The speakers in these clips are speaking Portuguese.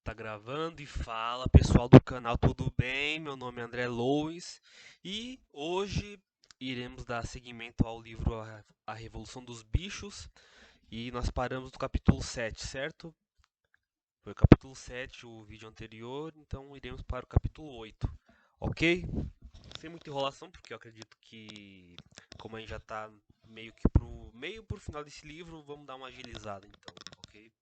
Tá gravando e fala, pessoal do canal, tudo bem? Meu nome é André Louis e hoje iremos dar seguimento ao livro A Revolução dos Bichos e nós paramos no capítulo 7, certo? Foi o capítulo 7 o vídeo anterior, então iremos para o capítulo 8, ok? Sem muita enrolação, porque eu acredito que, como a gente já tá meio pro final desse livro, vamos dar uma agilizada então, ok?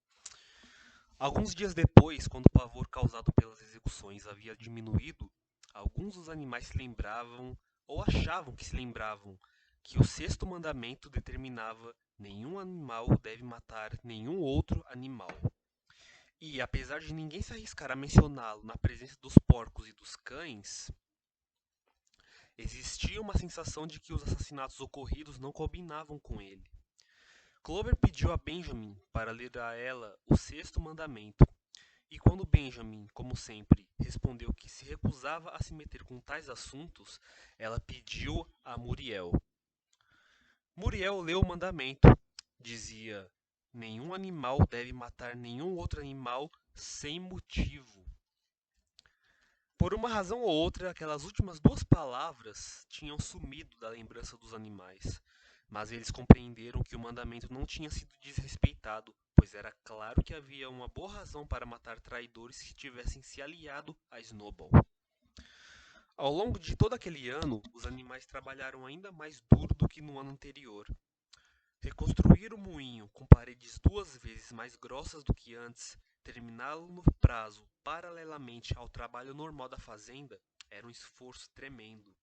Alguns dias depois, quando o pavor causado pelas execuções havia diminuído, alguns dos animais se lembravam, ou achavam que se lembravam, que o sexto mandamento determinava: nenhum animal deve matar nenhum outro animal. E, apesar de ninguém se arriscar a mencioná-lo na presença dos porcos e dos cães, existia uma sensação de que os assassinatos ocorridos não combinavam com ele. Clover pediu a Benjamin para ler a ela o sexto mandamento. E quando Benjamin, como sempre, respondeu que se recusava a se meter com tais assuntos, ela pediu a Muriel. Muriel leu o mandamento. Dizia: nenhum animal deve matar nenhum outro animal sem motivo. Por uma razão ou outra, aquelas últimas duas palavras tinham sumido da lembrança dos animais. Mas eles compreenderam que o mandamento não tinha sido desrespeitado, pois era claro que havia uma boa razão para matar traidores que tivessem se aliado a Snowball. Ao longo de todo aquele ano, os animais trabalharam ainda mais duro do que no ano anterior. Reconstruir o moinho com paredes duas vezes mais grossas do que antes, terminá-lo no prazo paralelamente ao trabalho normal da fazenda, era um esforço tremendo.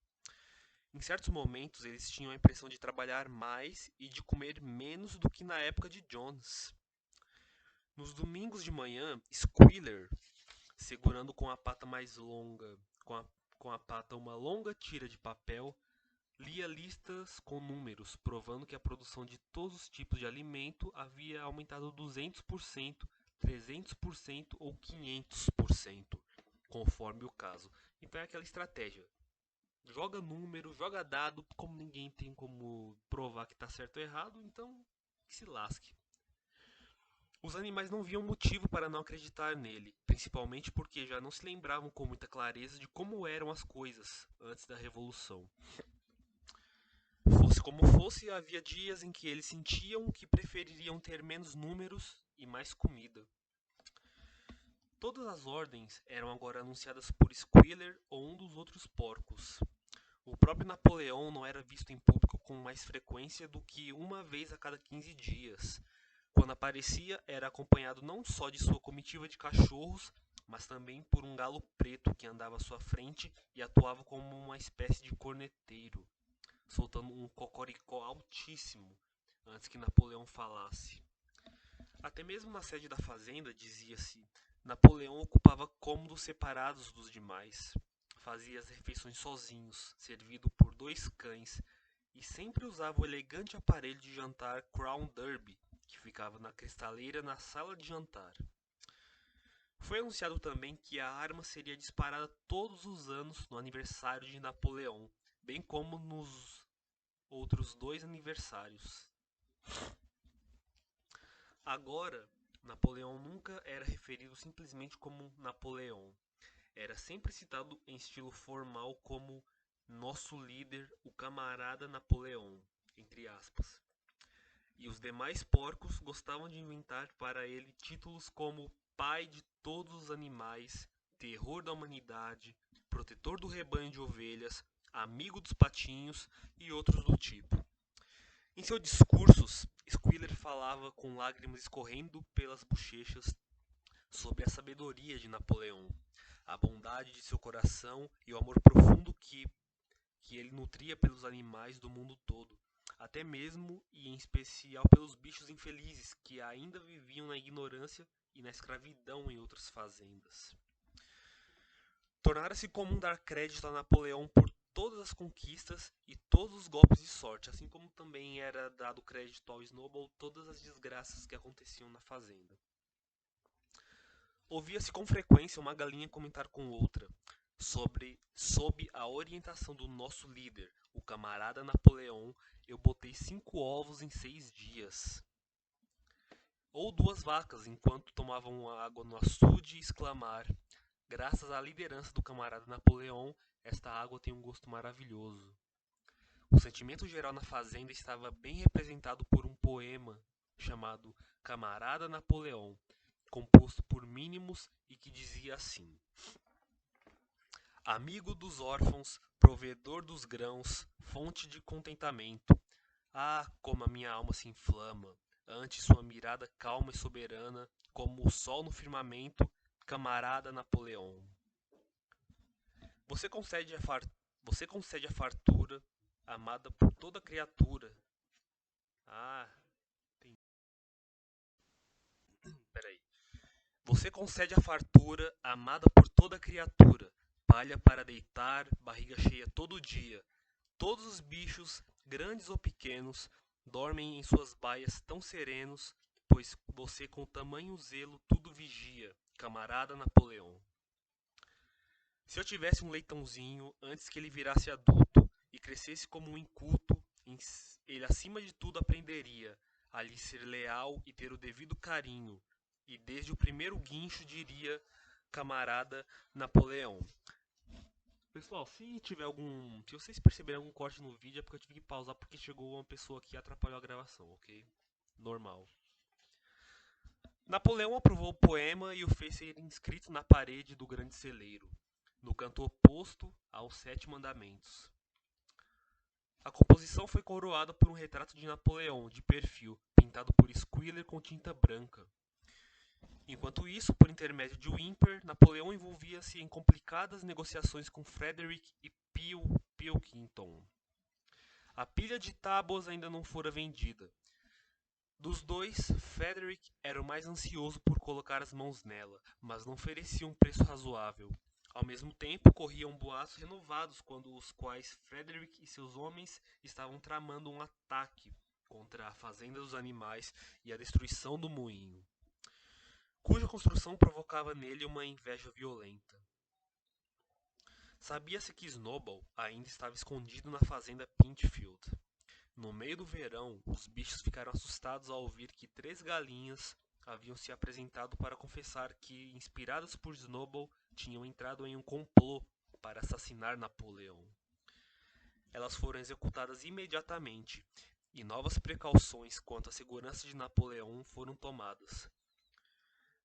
Em certos momentos, eles tinham a impressão de trabalhar mais e de comer menos do que na época de Jones. Nos domingos de manhã, Squealer, segurando com a pata mais longa, com a pata uma longa tira de papel, lia listas com números, provando que a produção de todos os tipos de alimento havia aumentado 200%, 300% ou 500%, conforme o caso. Então é aquela estratégia. Joga número, joga dado, como ninguém tem como provar que está certo ou errado, então que se lasque. Os animais não viam motivo para não acreditar nele, principalmente porque já não se lembravam com muita clareza de como eram as coisas antes da Revolução. Fosse como fosse, havia dias em que eles sentiam que prefeririam ter menos números e mais comida. Todas as ordens eram agora anunciadas por Squealer ou um dos outros porcos. O próprio Napoleão não era visto em público com mais frequência do que uma vez a cada 15 dias. Quando aparecia, era acompanhado não só de sua comitiva de cachorros, mas também por um galo preto que andava à sua frente e atuava como uma espécie de corneteiro, soltando um cocoricó altíssimo antes que Napoleão falasse. Até mesmo na sede da fazenda, dizia-se, Napoleão ocupava cômodos separados dos demais. Fazia as refeições sozinhos, servido por dois cães, e sempre usava o elegante aparelho de jantar Crown Derby, que ficava na cristaleira na sala de jantar. Foi anunciado também que a arma seria disparada todos os anos no aniversário de Napoleão, bem como nos outros dois aniversários. Agora, Napoleão nunca era referido simplesmente como Napoleão. Era sempre citado em estilo formal como nosso líder, o camarada Napoleão, entre aspas. E os demais porcos gostavam de inventar para ele títulos como pai de todos os animais, terror da humanidade, protetor do rebanho de ovelhas, amigo dos patinhos e outros do tipo. Em seus discursos, Squealer falava com lágrimas escorrendo pelas bochechas sobre a sabedoria de Napoleão, a bondade de seu coração e o amor profundo que ele nutria pelos animais do mundo todo, até mesmo e em especial pelos bichos infelizes que ainda viviam na ignorância e na escravidão em outras fazendas. Tornara-se comum dar crédito a Napoleão por todas as conquistas e todos os golpes de sorte, assim como também era dado crédito ao Snowball todas as desgraças que aconteciam na fazenda. Ouvia-se com frequência uma galinha comentar com outra, sob a orientação do nosso líder, o camarada Napoleão, eu botei 5 ovos em 6 dias. ou 2 vacas enquanto tomavam água no açude e exclamar: graças à liderança do camarada Napoleão, esta água tem um gosto maravilhoso. O sentimento geral na fazenda estava bem representado por um poema chamado Camarada Napoleão, composto por Mínimos e que dizia assim: amigo dos órfãos, provedor dos grãos, fonte de contentamento. Ah, como a minha alma se inflama ante sua mirada calma e soberana, como o sol no firmamento, camarada Napoleão. Você concede a, far... Você concede a fartura, amada por toda criatura. Ah, tem... peraí. Você concede a fartura, amada por toda criatura, palha para deitar, barriga cheia todo dia. Todos os bichos, grandes ou pequenos, dormem em suas baias tão serenos, pois você com tamanho zelo tudo vigia, camarada Napoleão. Se eu tivesse um leitãozinho antes que ele virasse adulto e crescesse como um inculto, ele acima de tudo aprenderia a lhe ser leal e ter o devido carinho, e desde o primeiro guincho diria, camarada Napoleão. Pessoal, se tiver algum. Se vocês perceberem algum corte no vídeo é porque eu tive que pausar porque chegou uma pessoa aqui e atrapalhou a gravação, ok? Normal. Napoleão aprovou o poema e o fez ser inscrito na parede do grande celeiro, no canto oposto aos 7 mandamentos. A composição foi coroada por um retrato de Napoleão, de perfil, pintado por Squiller com tinta branca. Enquanto isso, por intermédio de Whymper, Napoleão envolvia-se em complicadas negociações com Frederick e Pilkington. A pilha de tábuas ainda não fora vendida. Dos dois, Frederick era o mais ansioso por colocar as mãos nela, mas não oferecia um preço razoável. Ao mesmo tempo, corriam boatos renovados quando os quais Frederick e seus homens estavam tramando um ataque contra a fazenda dos animais e a destruição do moinho, cuja construção provocava nele uma inveja violenta. Sabia-se que Snowball ainda estava escondido na fazenda Pintfield. No meio do verão, os bichos ficaram assustados ao ouvir que 3 galinhas haviam se apresentado para confessar que, inspiradas por Snowball, tinham entrado em um complô para assassinar Napoleão. Elas foram executadas imediatamente, e novas precauções quanto à segurança de Napoleão foram tomadas.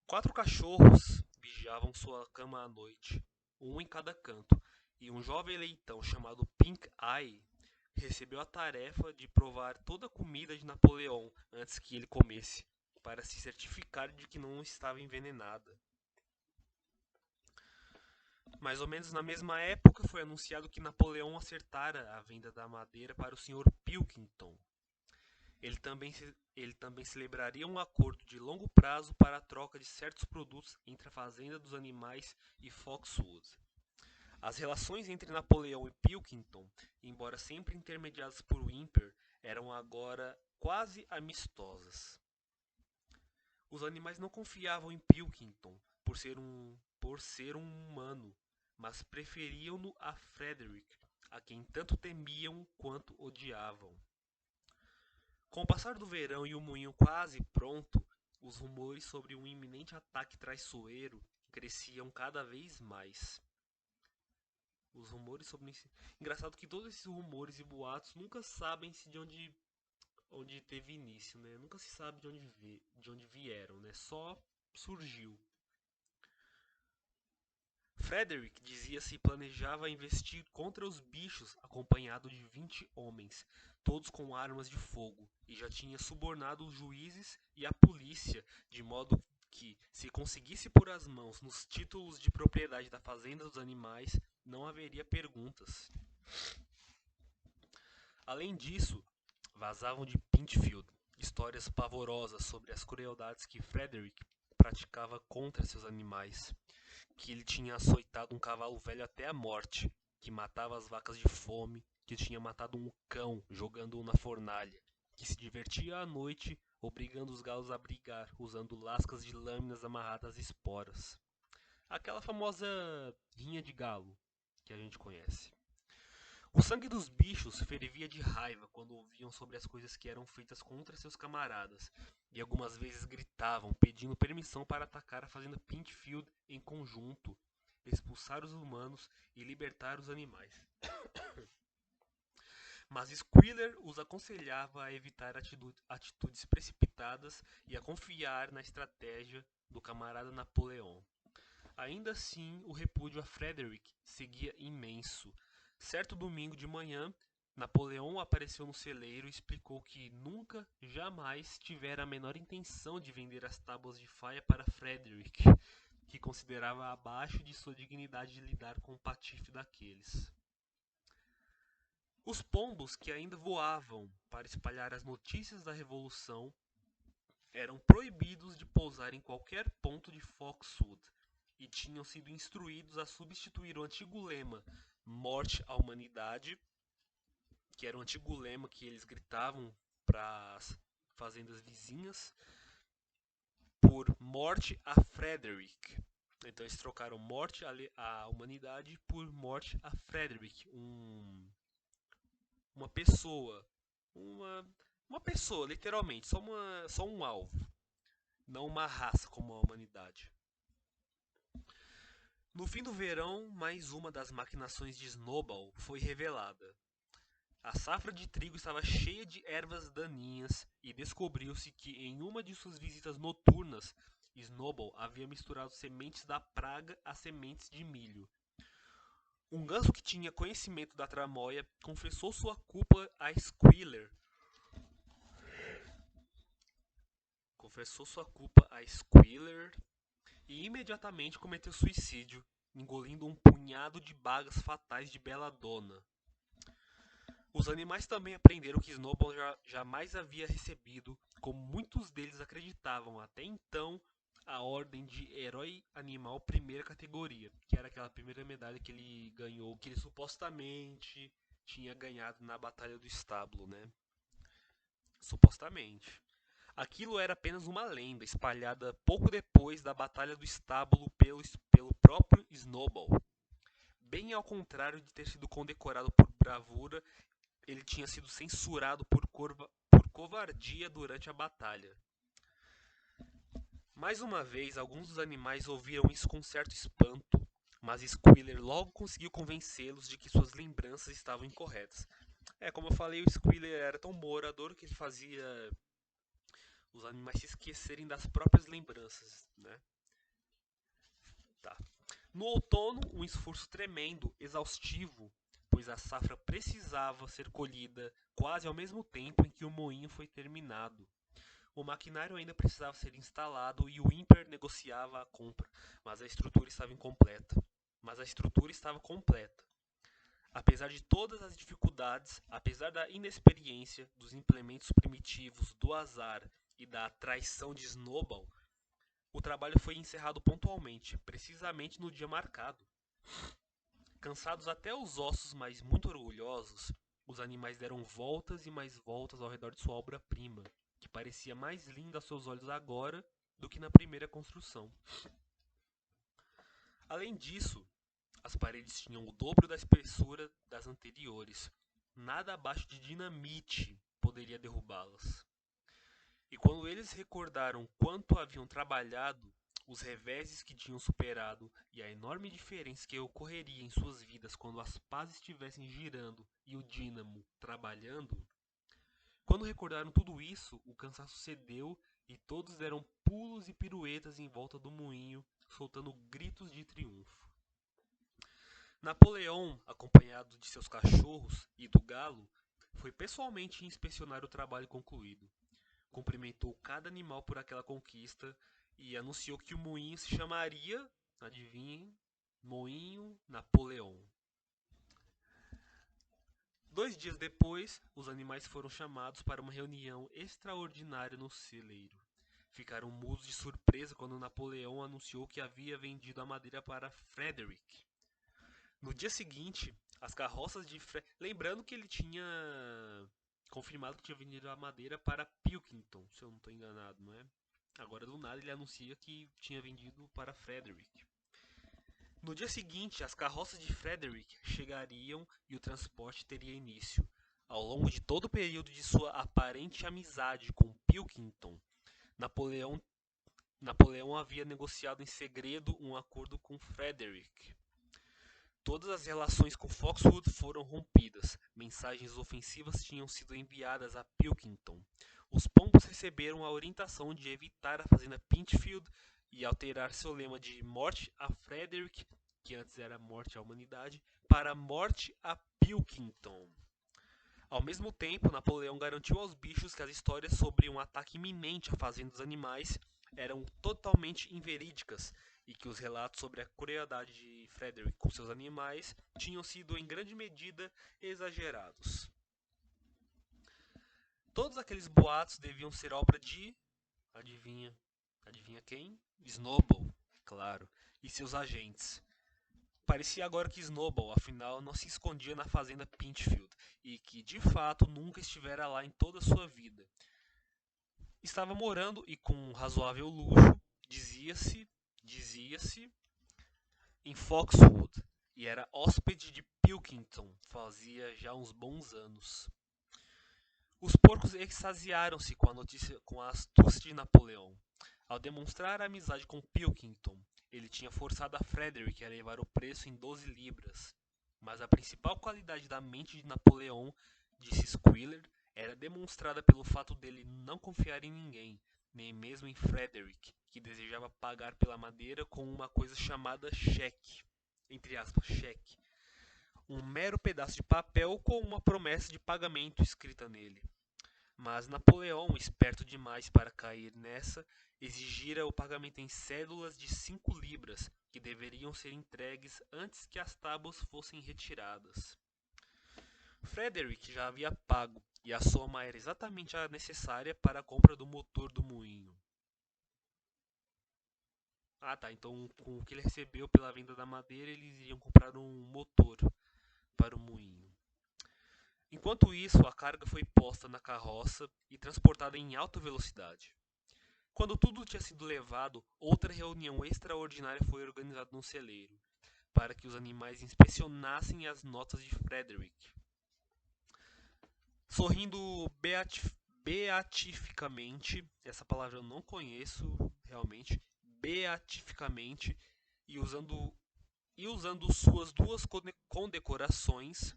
4 cachorros vigiavam sua cama à noite, um em cada canto, e um jovem leitão chamado Pink Eye recebeu a tarefa de provar toda a comida de Napoleão antes que ele comesse, para se certificar de que não estava envenenada. Mais ou menos na mesma época foi anunciado que Napoleão acertara a venda da madeira para o Sr. Pilkington. Ele também celebraria um acordo de longo prazo para a troca de certos produtos entre a Fazenda dos Animais e Foxwood. As relações entre Napoleão e Pilkington, embora sempre intermediadas por Whymper, eram agora quase amistosas. Os animais não confiavam em Pilkington por ser um humano, mas preferiam-no a Frederick, a quem tanto temiam quanto odiavam. Com o passar do verão e o moinho quase pronto, os rumores sobre um iminente ataque traiçoeiro cresciam cada vez mais. Os rumores sobre... Engraçado que todos esses rumores e boatos nunca sabem se de onde teve início, né? Nunca se sabe de onde vieram, né? Só surgiu. Frederick dizia-se planejava investir contra os bichos acompanhado de 20 homens, todos com armas de fogo, e já tinha subornado os juízes e a polícia, de modo que, se conseguisse pôr as mãos nos títulos de propriedade da fazenda dos animais, não haveria perguntas. Além disso, vazavam de Pintfield histórias pavorosas sobre as crueldades que Frederick praticava contra seus animais, que ele tinha açoitado um cavalo velho até a morte, que matava as vacas de fome, que tinha matado um cão jogando-o na fornalha, que se divertia à noite obrigando os galos a brigar, usando lascas de lâminas amarradas às esporas. Aquela famosa rinha de galo que a gente conhece. O sangue dos bichos fervia de raiva quando ouviam sobre as coisas que eram feitas contra seus camaradas, e algumas vezes gritavam, pedindo permissão para atacar a fazenda Pinkfield em conjunto, expulsar os humanos e libertar os animais. Mas Squealer os aconselhava a evitar atitudes precipitadas e a confiar na estratégia do camarada Napoleão. Ainda assim, o repúdio a Frederick seguia imenso. Certo domingo de manhã, Napoleão apareceu no celeiro e explicou que nunca, jamais tivera a menor intenção de vender as tábuas de faia para Frederick, que considerava abaixo de sua dignidade de lidar com o patife daqueles. Os pombos que ainda voavam para espalhar as notícias da Revolução eram proibidos de pousar em qualquer ponto de Foxwood e tinham sido instruídos a substituir o antigo lema Morte à Humanidade, que era o antigo lema que eles gritavam para as fazendas vizinhas, por Morte a Frederick. Então eles trocaram Morte à Humanidade por Morte a Frederick, uma pessoa, uma, uma pessoa, literalmente, só um alvo, não uma raça como a humanidade. No fim do verão, mais uma das maquinações de Snowball foi revelada. A safra de trigo estava cheia de ervas daninhas e descobriu-se que em uma de suas visitas noturnas, Snowball havia misturado sementes da praga a sementes de milho. Um ganso que tinha conhecimento da tramóia confessou sua culpa a Squealer. E imediatamente cometeu suicídio, engolindo um punhado de bagas fatais de Belladonna. Os animais também aprenderam que Snowball jamais havia recebido, como muitos deles acreditavam até então, a ordem de Herói Animal Primeira Categoria, que era aquela primeira medalha que ele ganhou, que ele supostamente tinha ganhado na Batalha do Estábulo, né? Supostamente. Aquilo era apenas uma lenda espalhada pouco depois da Batalha do Estábulo pelo próprio Snowball. Bem ao contrário de ter sido condecorado por bravura, ele tinha sido censurado por covardia durante a batalha. Mais uma vez, alguns dos animais ouviram isso com certo espanto, mas Squealer logo conseguiu convencê-los de que suas lembranças estavam incorretas. Como eu falei, o Squealer era tão bom orador que ele fazia os animais se esquecerem das próprias lembranças, né? Tá. No outono, um esforço tremendo, exaustivo, pois a safra precisava ser colhida quase ao mesmo tempo em que o moinho foi terminado. O maquinário ainda precisava ser instalado e o Imper negociava a compra, mas a estrutura estava incompleta. Apesar de todas as dificuldades, apesar da inexperiência, dos implementos primitivos, do azar e da traição de Snowball, o trabalho foi encerrado pontualmente, precisamente no dia marcado. Cansados até os ossos, mas muito orgulhosos, os animais deram voltas e mais voltas ao redor de sua obra-prima, que parecia mais linda aos seus olhos agora do que na primeira construção. Além disso, as paredes tinham o dobro da espessura das anteriores. Nada abaixo de dinamite poderia derrubá-las. E quando eles recordaram quanto haviam trabalhado, os reveses que tinham superado e a enorme diferença que ocorreria em suas vidas quando as pás estivessem girando e o dínamo trabalhando, quando recordaram tudo isso, o cansaço cedeu e todos deram pulos e piruetas em volta do moinho, soltando gritos de triunfo. Napoleão, acompanhado de seus cachorros e do galo, foi pessoalmente inspecionar o trabalho concluído. Cumprimentou cada animal por aquela conquista e anunciou que o moinho se chamaria, adivinhem, Moinho Napoleão. 2 dias depois, os animais foram chamados para uma reunião extraordinária no celeiro. Ficaram mudos de surpresa quando Napoleão anunciou que havia vendido a madeira para Frederick. No dia seguinte, as carroças de lembrando que ele tinha confirmado que tinha vendido a madeira para Pilkington, se eu não estou enganado, não é? Agora do nada ele anuncia que tinha vendido para Frederick. No dia seguinte, as carroças de Frederick chegariam e o transporte teria início. Ao longo de todo o período de sua aparente amizade com Pilkington, Napoleão, Napoleão havia negociado em segredo um acordo com Frederick. Todas as relações com Foxwood foram rompidas. Mensagens ofensivas tinham sido enviadas a Pilkington. Os pombos receberam a orientação de evitar a fazenda Pinchfield e alterar seu lema de morte a Frederick, que antes era morte à humanidade, para morte a Pilkington. Ao mesmo tempo, Napoleão garantiu aos bichos que as histórias sobre um ataque iminente à fazenda dos animais eram totalmente inverídicas e que os relatos sobre a crueldade de Frederick com seus animais tinham sido em grande medida exagerados. Todos aqueles boatos deviam ser obra de, adivinha, adivinha quem? Snowball, claro, e seus agentes. Parecia agora que Snowball, afinal, não se escondia na fazenda Pinchfield e que, de fato, nunca estivera lá em toda a sua vida. Estava morando e com um razoável luxo, dizia-se, em Foxwood, e era hóspede de Pilkington fazia já uns bons anos. Os porcos extasiaram-se com a astúcia de Napoleão. Ao demonstrar a amizade com Pilkington, ele tinha forçado a Frederick a elevar o preço em 12 libras. Mas a principal qualidade da mente de Napoleão, disse Squealer, era demonstrada pelo fato dele não confiar em ninguém, nem mesmo em Frederick, que desejava pagar pela madeira com uma coisa chamada cheque. Entre aspas, cheque. Um mero pedaço de papel com uma promessa de pagamento escrita nele. Mas Napoleão, esperto demais para cair nessa, exigira o pagamento em cédulas de 5 libras, que deveriam ser entregues antes que as tábuas fossem retiradas. Frederick já havia pago, e a soma era exatamente a necessária para a compra do motor do moinho. Ah tá, então com o que ele recebeu pela venda da madeira, eles iriam comprar um motor para o moinho. Enquanto isso, a carga foi posta na carroça e transportada em alta velocidade. Quando tudo tinha sido levado, outra reunião extraordinária foi organizada no celeiro, para que os animais inspecionassem as notas de Frederick. Sorrindo beatificamente, essa palavra eu não conheço realmente, beatificamente, e usando suas duas condecorações,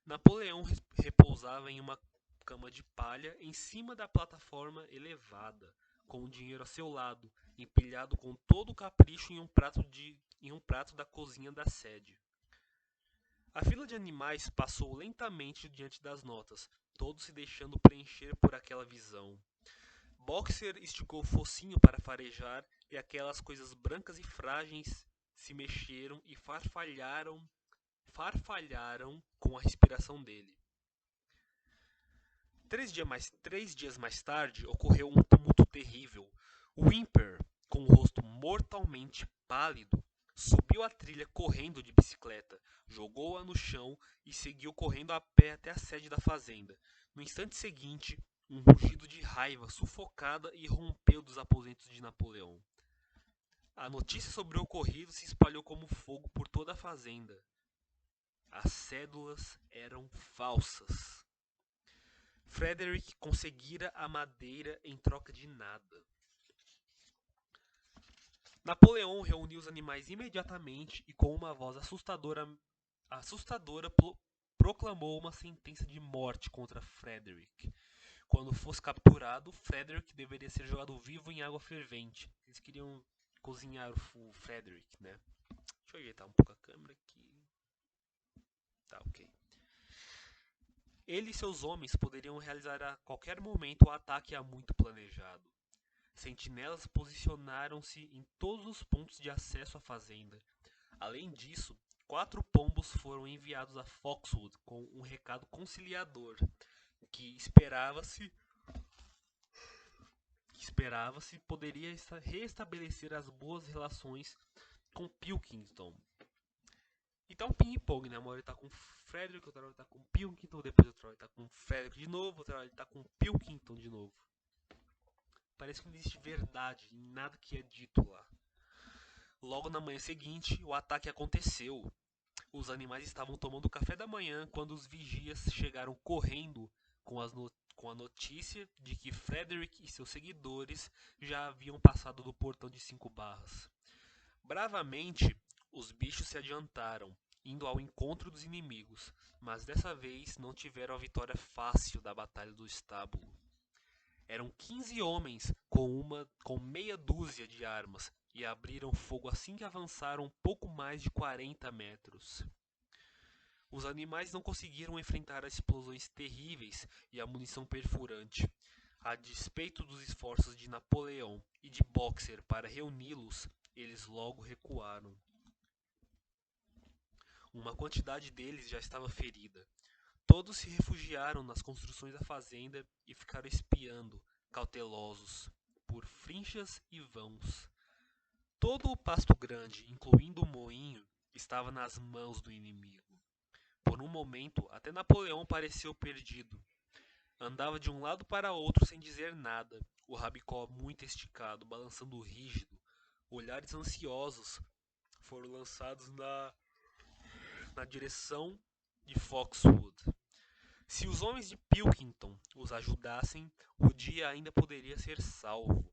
Napoleão repousava em uma cama de palha em cima da plataforma elevada, com o dinheiro a seu lado, empilhado com todo o capricho em um prato da cozinha da sede. A fila de animais passou lentamente diante das notas, todos se deixando preencher por aquela visão. Boxer esticou o focinho para farejar e aquelas coisas brancas e frágeis se mexeram e farfalharam com a respiração dele. 3 dias mais tarde, ocorreu um tumulto terrível. Whymper, com o rosto mortalmente pálido, subiu a trilha correndo de bicicleta, jogou-a no chão e seguiu correndo a pé até a sede da fazenda. No instante seguinte, um rugido de raiva sufocada irrompeu dos aposentos de Napoleão. A notícia sobre o ocorrido se espalhou como fogo por toda a fazenda. As cédulas eram falsas. Frederick conseguira a madeira em troca de nada. Napoleão reuniu os animais imediatamente e com uma voz assustadora proclamou uma sentença de morte contra Frederick. Quando fosse capturado, Frederick deveria ser jogado vivo em água fervente. Eles queriam cozinhar o Frederick, né? Deixa eu ajeitar um pouco a câmera aqui. Tá, ok. Ele e seus homens poderiam realizar a qualquer momento o ataque há muito planejado. Sentinelas posicionaram-se em todos os pontos de acesso à fazenda. Além disso, 4 pombos foram enviados a Foxwood com um recado conciliador, que esperava-se poderia reestabelecer as boas relações com Pilkington. Então ping-pong, né? Uma hora ele tá com Frederick, outra hora ele tá com Pilkington, depois outra hora ele tá com Frederick de novo, outra hora ele tá com Pilkington de novo. Parece que não existe verdade em nada que é dito lá. Logo na manhã seguinte, o ataque aconteceu. Os animais estavam tomando café da manhã quando os vigias chegaram correndo com a notícia de que Frederick e seus seguidores já haviam passado do portão de 5 barras. Bravamente, os bichos se adiantaram, indo ao encontro dos inimigos, mas dessa vez não tiveram a vitória fácil da Batalha do Estábulo. Eram 15 homens com meia dúzia de armas e abriram fogo assim que avançaram pouco mais de 40 metros. Os animais não conseguiram enfrentar as explosões terríveis e a munição perfurante. A despeito dos esforços de Napoleão e de Boxer para reuni-los, eles logo recuaram. Uma quantidade deles já estava ferida. Todos se refugiaram nas construções da fazenda e ficaram espiando, cautelosos, por frinchas e vãos. Todo o pasto grande, incluindo o moinho, estava nas mãos do inimigo. Por um momento, até Napoleão pareceu perdido. Andava de um lado para outro sem dizer nada, o rabicó muito esticado, balançando rígido. Olhares ansiosos foram lançados na direção de Foxwood. Se os homens de Pilkington os ajudassem, o dia ainda poderia ser salvo.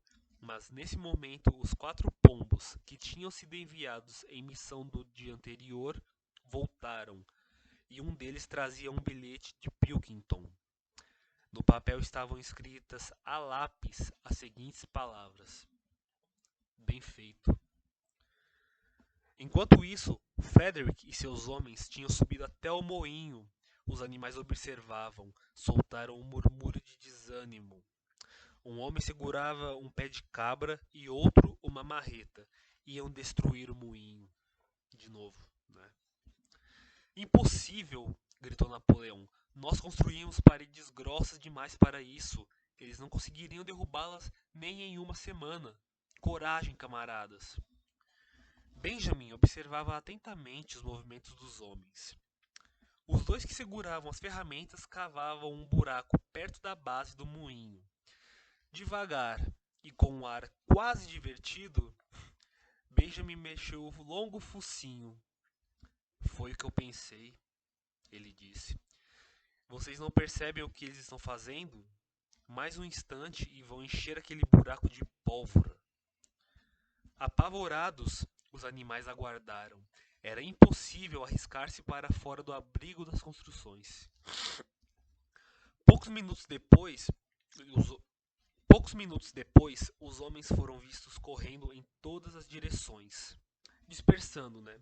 Mas nesse momento, os 4 pombos, que tinham sido enviados em missão do dia anterior, voltaram, e um deles trazia um bilhete de Pilkington. No papel estavam escritas a lápis as seguintes palavras: Bem feito. Enquanto isso, Frederick e seus homens tinham subido até o moinho. Os animais observavam, soltaram um murmúrio de desânimo. Um homem segurava um pé de cabra e outro uma marreta. Iam destruir o moinho. De novo, né? Impossível! Gritou Napoleão. Nós construímos paredes grossas demais para isso. Eles não conseguiriam derrubá-las nem em uma semana. Coragem, camaradas! Benjamin observava atentamente os movimentos dos homens. Os dois que seguravam as ferramentas cavavam um buraco perto da base do moinho. Devagar e com um ar quase divertido, Benjamin mexeu o longo focinho. Foi o que eu pensei, ele disse. Vocês não percebem o que eles estão fazendo? Mais um instante e vão encher aquele buraco de pólvora. Apavorados, os animais aguardaram. Era impossível arriscar-se para fora do abrigo das construções. Poucos minutos depois, os, Poucos minutos depois, os homens foram vistos correndo em todas as direções, dispersando, né?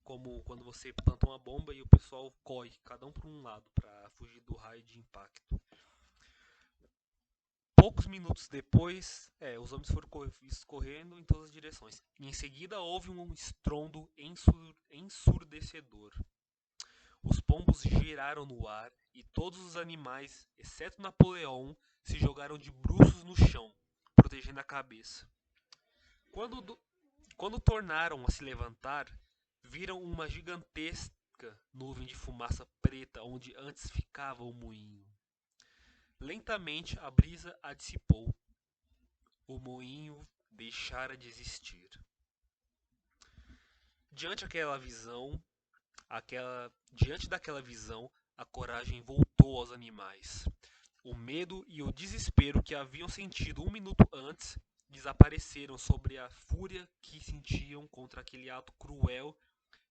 Como quando você planta uma bomba e o pessoal corre, cada um para um lado, para fugir do raio de impacto. Poucos minutos depois, os homens foram vistos correndo em todas as direções. E em seguida houve um estrondo ensurdecedor. Os pombos giraram no ar e todos os animais, exceto Napoleão, se jogaram de bruços no chão, protegendo a cabeça. Quando, quando tornaram a se levantar, viram uma gigantesca nuvem de fumaça preta onde antes ficava o moinho. Lentamente a brisa a dissipou. O moinho deixara de existir. Diante daquela visão, Diante daquela visão, a coragem voltou aos animais. O medo e o desespero que haviam sentido um minuto antes desapareceram sobre a fúria que sentiam contra aquele ato cruel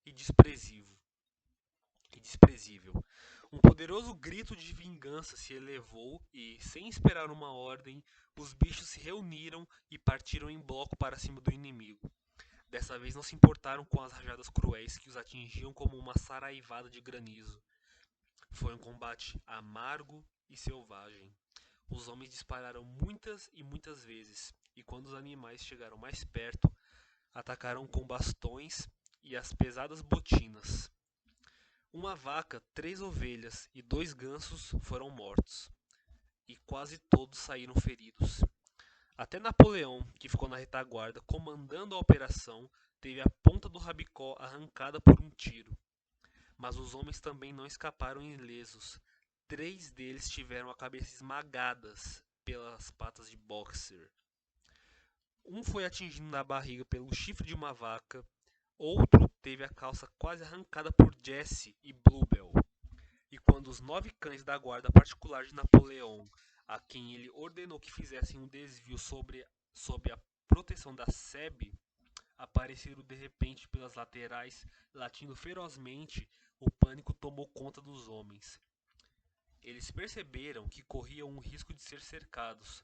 e desprezível. Um poderoso grito de vingança se elevou e, sem esperar uma ordem, os bichos se reuniram e partiram em bloco para cima do inimigo. Dessa vez não se importaram com as rajadas cruéis que os atingiam como uma saraivada de granizo. Foi um combate amargo e selvagem. Os homens dispararam muitas e muitas vezes, e quando os animais chegaram mais perto, atacaram com bastões e as pesadas botinas. Uma vaca, 3 ovelhas e 2 gansos foram mortos, e quase todos saíram feridos. Até Napoleão, que ficou na retaguarda comandando a operação, teve a ponta do rabicó arrancada por um tiro. Mas os homens também não escaparam ilesos. 3 deles tiveram a cabeça esmagadas pelas patas de Boxer. Um foi atingido na barriga pelo chifre de uma vaca, outro teve a calça quase arrancada por Jesse e Bluebell. E quando os 9 cães da guarda particular de Napoleão, a quem ele ordenou que fizessem um desvio sob a proteção da SEB, apareceram de repente pelas laterais, latindo ferozmente, o pânico tomou conta dos homens. Eles perceberam que corriam um risco de ser cercados.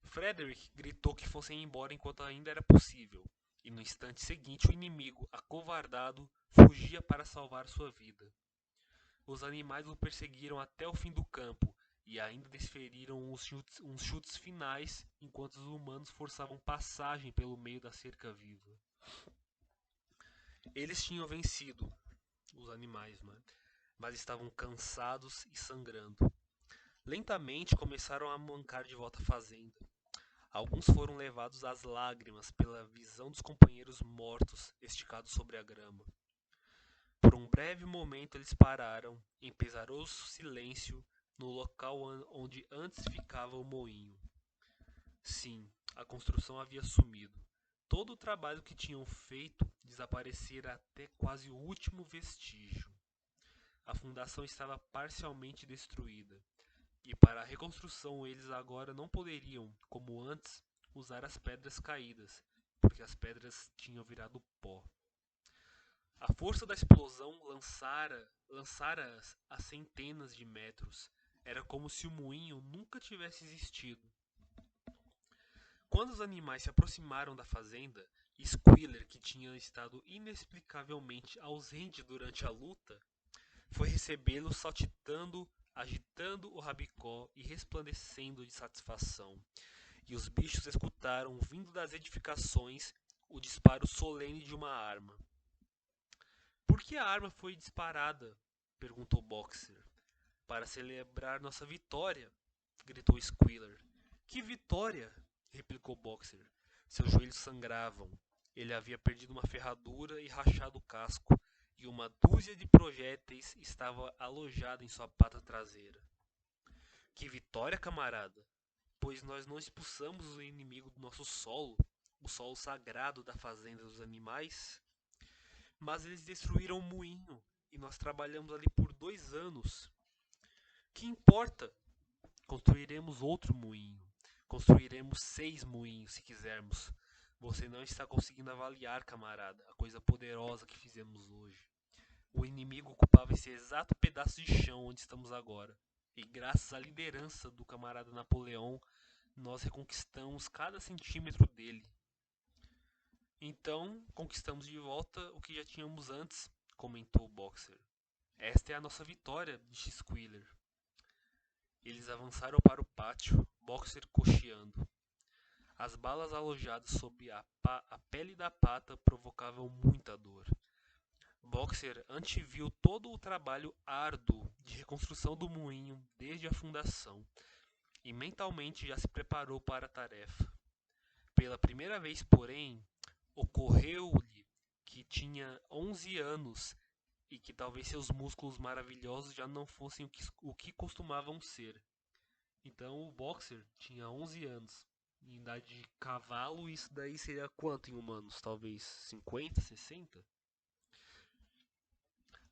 Frederick gritou que fossem embora enquanto ainda era possível, e no instante seguinte o inimigo, acovardado, fugia para salvar sua vida. Os animais o perseguiram até o fim do campo e ainda desferiram uns chutes finais enquanto os humanos forçavam passagem pelo meio da cerca viva. Eles tinham vencido, os animais, mas estavam cansados e sangrando. Lentamente começaram a mancar de volta à fazenda. Alguns foram levados às lágrimas pela visão dos companheiros mortos esticados sobre a grama. Por um breve momento eles pararam, em pesaroso silêncio, no local onde antes ficava o moinho. Sim, a construção havia sumido. Todo o trabalho que tinham feito desaparecera até quase o último vestígio. A fundação estava parcialmente destruída, e para a reconstrução eles agora não poderiam, como antes, usar as pedras caídas, porque as pedras tinham virado pó. A força da explosão lançara-as a centenas de metros. Era como se o moinho nunca tivesse existido. Quando os animais se aproximaram da fazenda, Squealer, que tinha estado inexplicavelmente ausente durante a luta, foi recebê-los saltitando, agitando o rabicó e resplandecendo de satisfação. E os bichos escutaram, vindo das edificações, o disparo solene de uma arma. Por que a arma foi disparada? Perguntou Boxer. Para celebrar nossa vitória, gritou Squealer. Que vitória? Replicou Boxer. Seus joelhos sangravam. Ele havia perdido uma ferradura e rachado o casco, e uma dúzia de projéteis estava alojada em sua pata traseira. Que vitória, camarada! Pois nós não expulsamos o inimigo do nosso solo, o solo sagrado da fazenda dos animais. Mas eles destruíram o moinho, e nós trabalhamos ali por 2 anos. Que importa? Construiremos outro moinho. Construiremos 6 moinhos, se quisermos. Você não está conseguindo avaliar, camarada, a coisa poderosa que fizemos hoje. O inimigo ocupava esse exato pedaço de chão onde estamos agora. E graças à liderança do camarada Napoleão, nós reconquistamos cada centímetro dele. Então, conquistamos de volta o que já tínhamos antes, comentou Boxer. Esta é a nossa vitória, disse Squealer. Eles avançaram para o pátio, Boxer cocheando. As balas alojadas sob a pele da pata provocavam muita dor. Boxer anteviu todo o trabalho árduo de reconstrução do moinho desde a fundação e mentalmente já se preparou para a tarefa. Pela primeira vez, porém, ocorreu-lhe que tinha 11 anos e que talvez seus músculos maravilhosos já não fossem o que costumavam ser. Então o Boxer tinha 11 anos. Em idade de cavalo, isso daí seria quanto em humanos? Talvez 50, 60?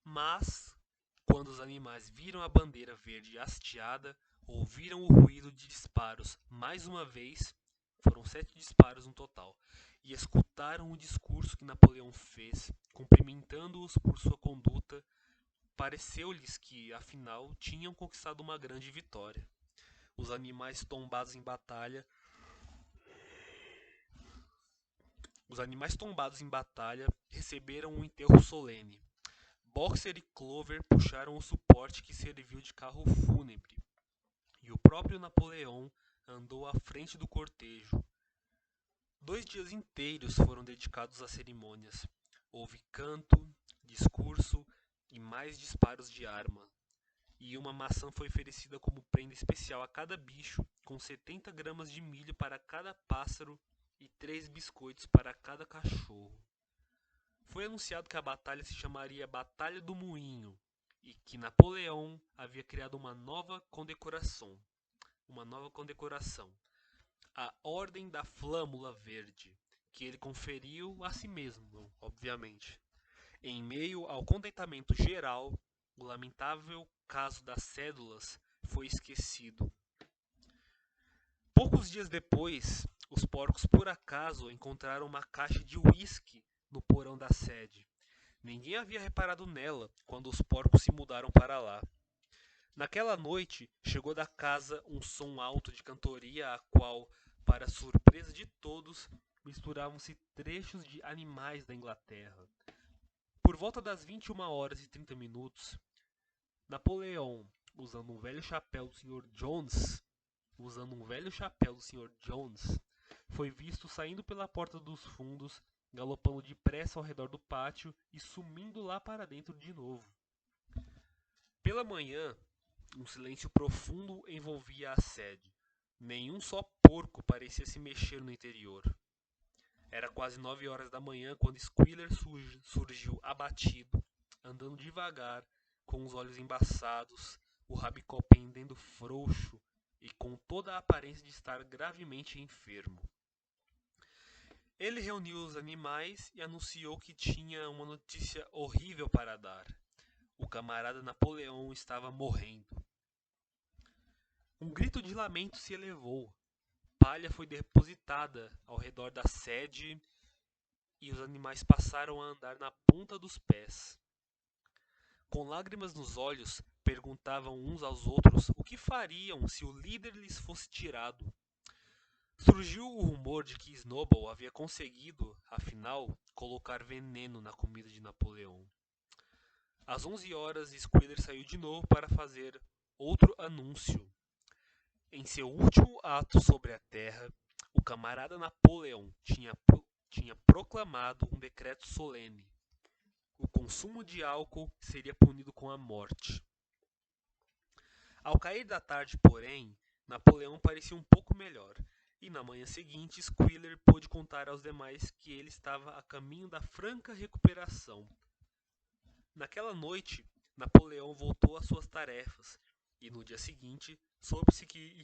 Mas, quando os animais viram a bandeira verde hasteada, ouviram o ruído de disparos mais uma vez, foram 7 disparos no total, e escutaram o discurso que Napoleão fez, cumprimentando-os por sua conduta, pareceu-lhes que, afinal, tinham conquistado uma grande vitória. Os animais tombados em batalha receberam um enterro solene. Boxer e Clover puxaram o suporte que serviu de carro fúnebre, e o próprio Napoleão andou à frente do cortejo. 2 dias inteiros foram dedicados às cerimônias. Houve canto, discurso e mais disparos de arma. E uma maçã foi oferecida como prenda especial a cada bicho, com 70 gramas de milho para cada pássaro e 3 biscoitos para cada cachorro. Foi anunciado que a batalha se chamaria Batalha do Moinho e que Napoleão havia criado uma nova condecoração. a Ordem da Flâmula Verde, que ele conferiu a si mesmo, obviamente. Em meio ao contentamento geral, o lamentável caso das cédulas foi esquecido. Poucos dias depois, os porcos por acaso encontraram uma caixa de uísque no porão da sede. Ninguém havia reparado nela quando os porcos se mudaram para lá. Naquela noite, chegou da casa um som alto de cantoria, a qual, para surpresa de todos, misturavam-se trechos de animais da Inglaterra. Por volta das 21h30, Napoleão, usando um velho chapéu do Sr. Jones, foi visto saindo pela porta dos fundos, galopando depressa ao redor do pátio e sumindo lá para dentro de novo. Pela manhã, um silêncio profundo envolvia a sede. Nenhum só porco parecia se mexer no interior. Era quase 9 horas da manhã quando Squealer surgiu abatido, andando devagar, com os olhos embaçados, o rabicó pendendo frouxo e com toda a aparência de estar gravemente enfermo. Ele reuniu os animais e anunciou que tinha uma notícia horrível para dar. O camarada Napoleão estava morrendo. Um grito de lamento se elevou. Palha foi depositada ao redor da sede e os animais passaram a andar na ponta dos pés. Com lágrimas nos olhos, perguntavam uns aos outros o que fariam se o líder lhes fosse tirado. Surgiu o rumor de que Snowball havia conseguido, afinal, colocar veneno na comida de Napoleão. Às 11 horas, Squealer saiu de novo para fazer outro anúncio. Em seu último ato sobre a terra, o camarada Napoleão tinha proclamado um decreto solene. O consumo de álcool seria punido com a morte. Ao cair da tarde, porém, Napoleão parecia um pouco melhor, e na manhã seguinte Squealer pôde contar aos demais que ele estava a caminho da franca recuperação. Naquela noite, Napoleão voltou às suas tarefas, e no dia seguinte soube que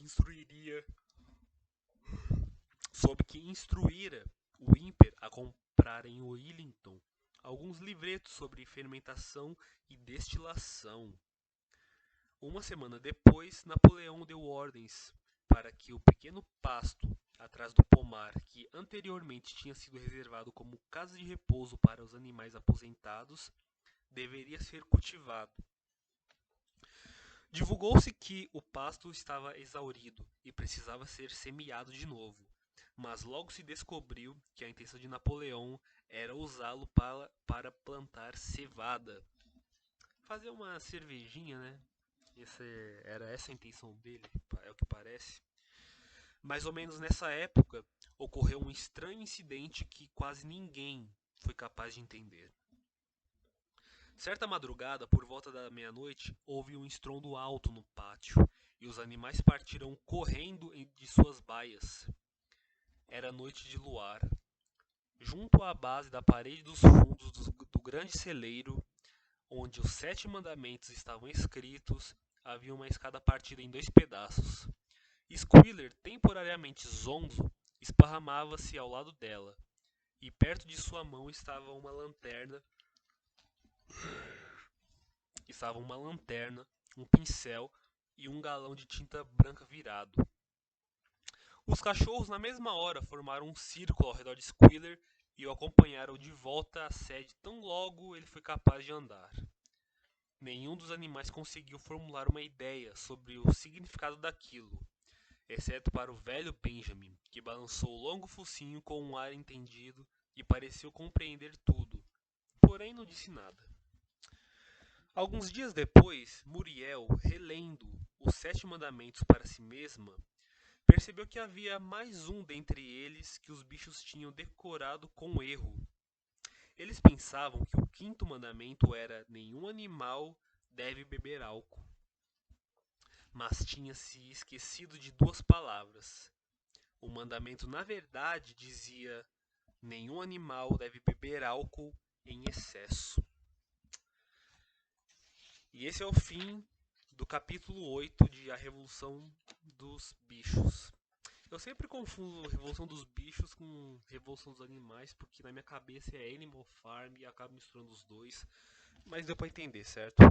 instruíra o ímper a comprar em Wellington alguns livretos sobre fermentação e destilação. Uma semana depois, Napoleão deu ordens para que o pequeno pasto atrás do pomar, que anteriormente tinha sido reservado como casa de repouso para os animais aposentados, deveria ser cultivado. Divulgou-se que o pasto estava exaurido e precisava ser semeado de novo, mas logo se descobriu que a intenção de Napoleão era usá-lo para plantar cevada. Fazer uma cervejinha, né? Era essa a intenção dele, é o que parece. Mais ou menos nessa época, ocorreu um estranho incidente que quase ninguém foi capaz de entender. Certa madrugada, por volta da meia-noite, houve um estrondo alto no pátio, e os animais partiram correndo de suas baias. Era noite de luar. Junto à base da parede dos fundos do grande celeiro, onde os 7 mandamentos estavam escritos, havia uma escada partida em 2 pedaços. Squealer, temporariamente zonzo, esparramava-se ao lado dela, e perto de sua mão estava uma lanterna, um pincel e um galão de tinta branca virado. Os cachorros, na mesma hora, formaram um círculo ao redor de Squealer e o acompanharam de volta à sede tão logo ele foi capaz de andar. Nenhum dos animais conseguiu formular uma ideia sobre o significado daquilo, exceto para o velho Benjamin, que balançou o longo focinho com um ar entendido e pareceu compreender tudo, porém não disse nada. Alguns dias depois, Muriel, relendo os 7 mandamentos para si mesma, percebeu que havia mais um dentre eles que os bichos tinham decorado com erro. Eles pensavam que o 5º mandamento era: nenhum animal deve beber álcool. Mas tinha-se esquecido de 2 palavras. O mandamento, na verdade, dizia: nenhum animal deve beber álcool em excesso. E esse é o fim do capítulo 8 de A Revolução dos Bichos. Eu sempre confundo Revolução dos Bichos com Revolução dos Animais, porque na minha cabeça é Animal Farm e acabo misturando os dois. Mas deu pra entender, certo?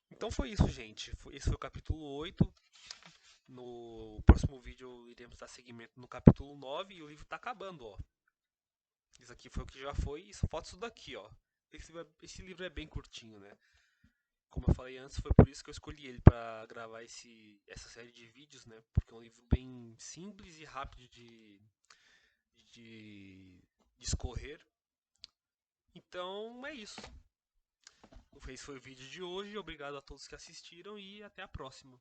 Então foi isso, gente. Esse foi o capítulo 8. No próximo vídeo iremos dar seguimento no capítulo 9 e o livro tá acabando, ó. Isso aqui foi o que já foi e só falta isso daqui, ó. Esse livro é bem curtinho, né? Como eu falei antes, foi por isso que eu escolhi ele para gravar essa série de vídeos, né? Porque é um livro bem simples e rápido de discorrer. Então é isso. Esse foi o vídeo de hoje. Obrigado a todos que assistiram e até a próxima.